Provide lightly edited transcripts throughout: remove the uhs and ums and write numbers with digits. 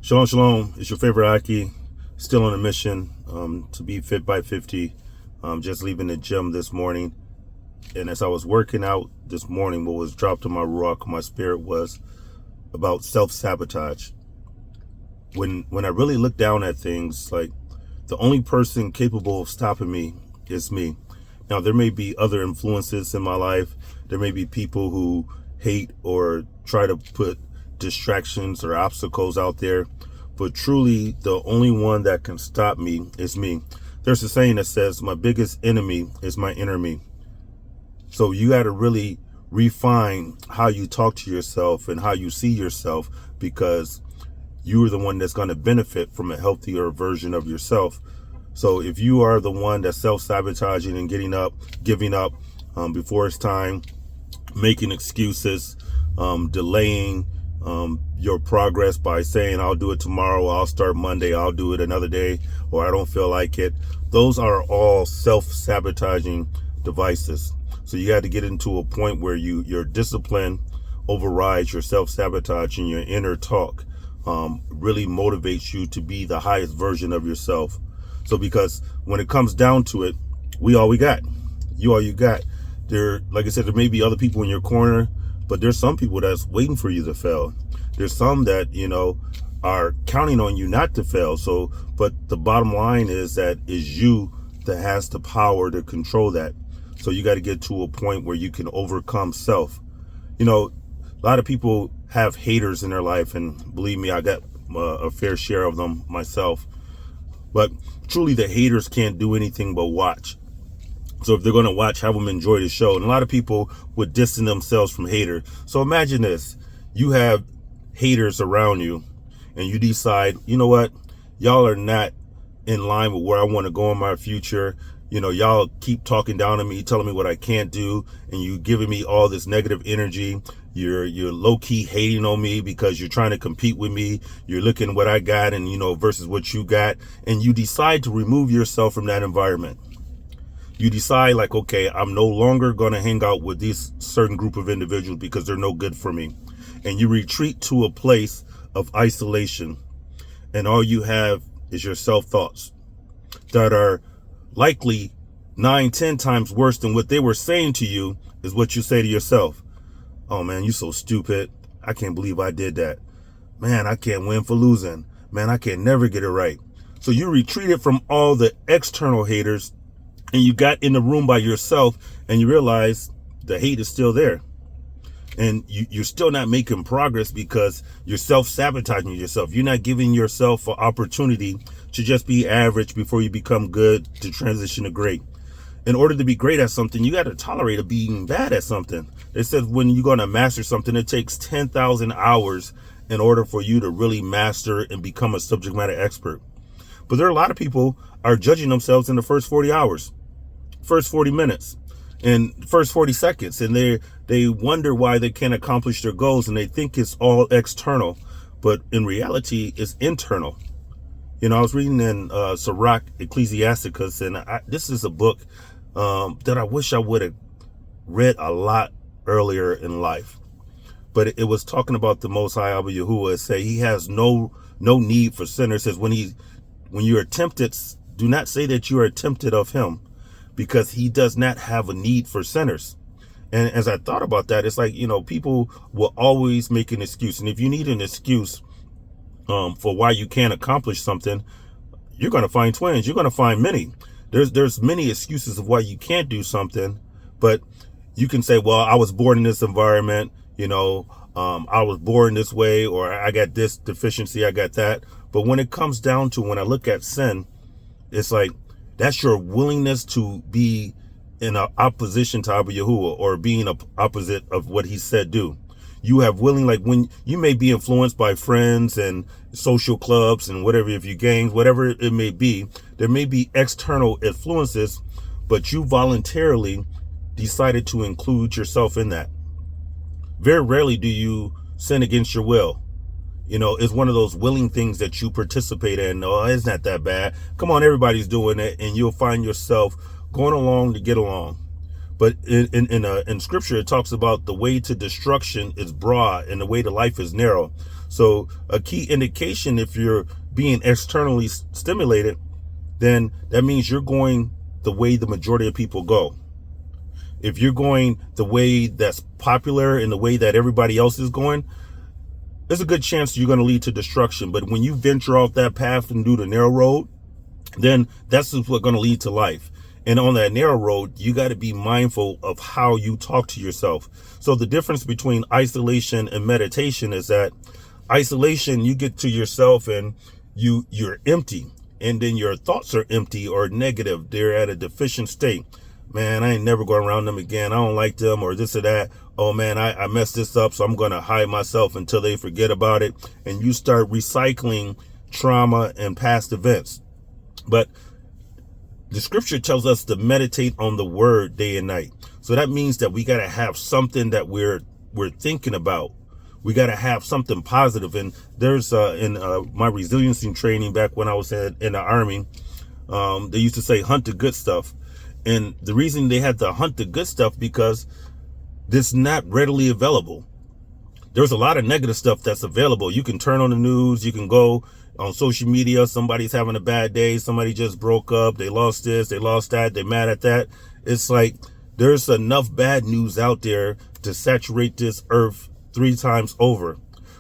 Shalom, shalom. It's your favorite Aki, still on a mission to be fit by 50. Just leaving the gym this morning. And as I was working out this morning, what was dropped in my ruach, my spirit, was about self-sabotage. When I really look down at things, like, the only person capable of stopping me is me. Now, there may be other influences in my life. There may be people who hate or try to put distractions or obstacles out there, but truly the only one that can stop me is me. There's a saying that says, my biggest enemy is my inner me. So you got to really refine how you talk to yourself and how you see yourself, because you are the one that's going to benefit from a healthier version of yourself. So if you are the one that's self-sabotaging and giving up before it's time, making excuses, delaying your progress by saying, I'll do it tomorrow, I'll start Monday, I'll do it another day, or I don't feel like it. Those are all self-sabotaging devices. So you got to get into a point where your discipline overrides your self-sabotage, and your inner talk really motivates you to be the highest version of yourself. So because when it comes down to it, we all we got. You all you got. There, like I said, there may be other people in your corner, but there's some people that's waiting for you to fail. There's some that, are counting on you not to fail. So, but the bottom line is that is you that has the power to control that. So you got to get to a point where you can overcome self. A lot of people have haters in their life, and believe me, I got a fair share of them myself. But truly, the haters can't do anything but watch. So if they're going to watch, have them enjoy the show. And a lot of people would distance themselves from haters. So imagine this. You have haters around you, and you decide, you know what? Y'all are not in line with where I want to go in my future. Y'all keep talking down to me, telling me what I can't do, and you giving me all this negative energy. You're low-key hating on me because you're trying to compete with me. You're looking at what I got and, versus what you got. And you decide to remove yourself from that environment. You decide, like, okay, I'm no longer going to hang out with this certain group of individuals because they're no good for me. And you retreat to a place of isolation. And all you have is your self-thoughts that are likely 9-10 times worse than what they were saying to you. Is what you say to yourself. Oh man, you so stupid. I can't believe I did that. Man, I can't win for losing. Man, I can never get it right. So you retreated from all the external haters, and you got in the room by yourself, and you realize the hate is still there. And you're still not making progress because you're self-sabotaging yourself. You're not giving yourself an opportunity to just be average before you become good to transition to great. In order to be great at something, you got to tolerate being bad at something. It says when you're going to master something, it takes 10,000 hours in order for you to really master and become a subject matter expert. But there are a lot of people are judging themselves in the first 40 hours, first 40 minutes, and first 40 seconds. And they wonder why they can't accomplish their goals, and they think it's all external. But in reality, it's internal. I was reading in Sirach Ecclesiasticus, and this is a book that I wish I would have read a lot earlier in life. But it was talking about the Most High Abba Yahuwah. It say he has no need for sinners. It says when you are tempted, do not say that you are tempted of him, because he does not have a need for sinners. And as I thought about that, it's like, people will always make an excuse. And if you need an excuse for why you can't accomplish something, you're going to find twins. You're going to find many. There's many excuses of why you can't do something, but you can say, well, I was born in this environment, I was born this way, or I got this deficiency, I got that. But when it comes down to, when I look at sin, it's like, that's your willingness to be in opposition to Abba Yahuwah, or being opposite of what he said do. You have willing, like when you may be influenced by friends and social clubs and whatever, if you gangs, whatever it may be, there may be external influences, but you voluntarily decided to include yourself in that. Very rarely do you sin against your will. It's one of those willing things that you participate in. Oh, it's not that bad. Come on, everybody's doing it. And you'll find yourself going along to get along. But in scripture, it talks about the way to destruction is broad and the way to life is narrow. So a key indication, if you're being externally stimulated, then that means you're going the way the majority of people go. If you're going the way that's popular and the way that everybody else is going, there's a good chance you're going to lead to destruction. But when you venture off that path and do the narrow road, then that's what's going to lead to life. And on that narrow road, you got to be mindful of how you talk to yourself. So the difference between isolation and meditation is that isolation, you get to yourself and you're empty, and then your thoughts are empty or negative. They're at a deficient state. Man, I ain't never going around them again. I don't like them, or this or that. Oh man, I messed this up, so I'm going to hide myself until they forget about it. And you start recycling trauma and past events. But the scripture tells us to meditate on the word day and night. So that means that we got to have something that we're thinking about. We got to have something positive. And there's in my resiliency training back when I was in the Army, they used to say hunt the good stuff. And the reason they had to hunt the good stuff because this not readily available. There's a lot of negative stuff that's available. You can turn on the news, you can go on social media, somebody's having a bad day, somebody just broke up, they lost this, they lost that, they're mad at that. It's like there's enough bad news out there to saturate this earth 3 times over.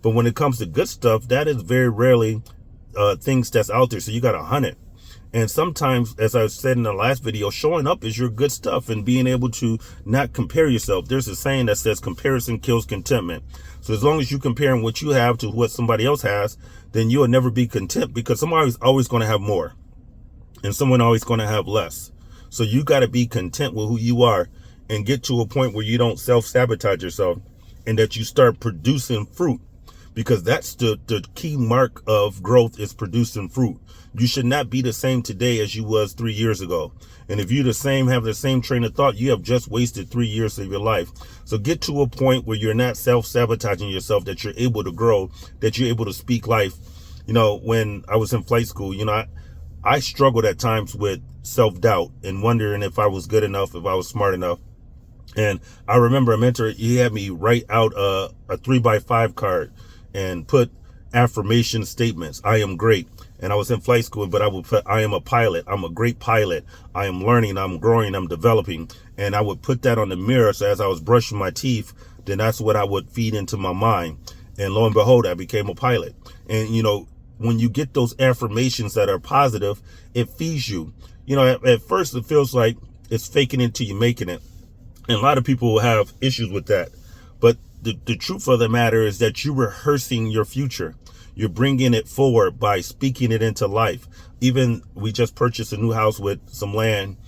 But when it comes to good stuff, that is very rarely things that's out there. So you got to hunt it. And sometimes, as I said in the last video, showing up is your good stuff and being able to not compare yourself. There's a saying that says comparison kills contentment. So as long as you're comparing what you have to what somebody else has, then you will never be content, because somebody's always going to have more and someone always going to have less. So you got to be content with who you are and get to a point where you don't self-sabotage yourself and that you start producing fruit, because that's the key mark of growth, is producing fruit. You should not be the same today as you was 3 years ago. And if you have the same train of thought, you have just wasted 3 years of your life. So get to a point where you're not self-sabotaging yourself, that you're able to grow, that you're able to speak life. You know, when I was in flight school, you know, I struggled at times with self-doubt and wondering if I was good enough, if I was smart enough. And I remember a mentor, he had me write out a 3x5 card and put affirmation statements. I am great. And I was in flight school, but I would put, I am a pilot. I'm a great pilot. I am learning. I'm growing. I'm developing. And I would put that on the mirror. So as I was brushing my teeth, then that's what I would feed into my mind. And lo and behold, I became a pilot. And, you know, when you get those affirmations that are positive, it feeds you. You know, at first it feels like it's faking it till you're making it. And a lot of people will have issues with that. But the truth of the matter is that you're rehearsing your future. You're bringing it forward by speaking it into life. Even we just purchased a new house with some land.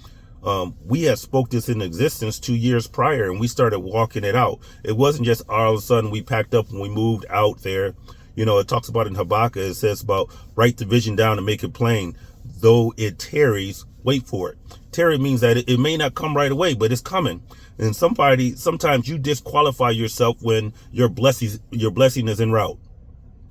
We had spoke this in existence 2 years prior, and we started walking it out. It wasn't just all of a sudden we packed up and we moved out there. You know, it talks about in Habakkuk, it says about write the vision down and make it plain. Though it tarries, wait for it. Tarry means that it may not come right away, but it's coming. And sometimes you disqualify yourself when your blessing is en route.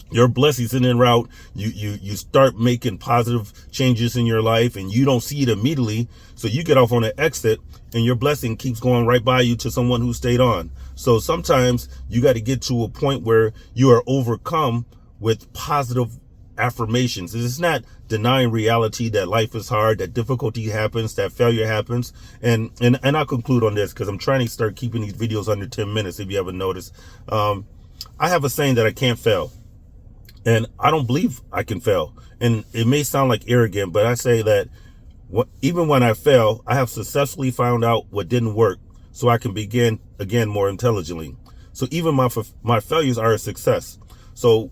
Your blessings en route, you start making positive changes in your life and you don't see it immediately. So you get off on an exit and your blessing keeps going right by you to someone who stayed on. So sometimes you got to get to a point where you are overcome with positive affirmations. It's not denying reality that life is hard, that difficulty happens, that failure happens. And I'll conclude on this because I'm trying to start keeping these videos under 10 minutes. If you haven't noticed, I have a saying that I can't fail. And I don't believe I can fail. And it may sound like arrogant, but I say that even when I fail, I have successfully found out what didn't work so I can begin again more intelligently. So even my failures are a success. So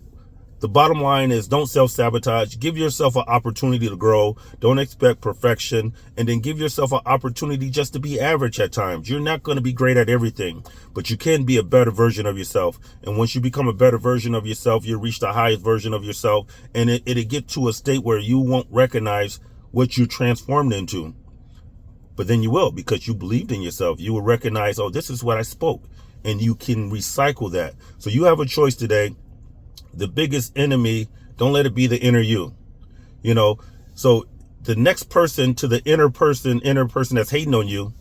the bottom line is don't self-sabotage. Give yourself an opportunity to grow. Don't expect perfection. And then give yourself an opportunity just to be average at times. You're not going to be great at everything, but you can be a better version of yourself. And once you become a better version of yourself, you'll reach the highest version of yourself. And it'll get to a state where you won't recognize what you transformed into. But then you will, because you believed in yourself. You will recognize, oh, this is what I spoke. And you can recycle that. So you have a choice today. The biggest enemy, don't let it be the inner you. You know, so the next person to the inner person that's hating on you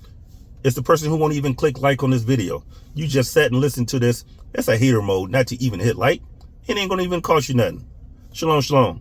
It's the person who won't even click like on this video. You just sat and listened to this. That's a hater mode, not to even hit like. It ain't gonna even cost you nothing. Shalom, shalom.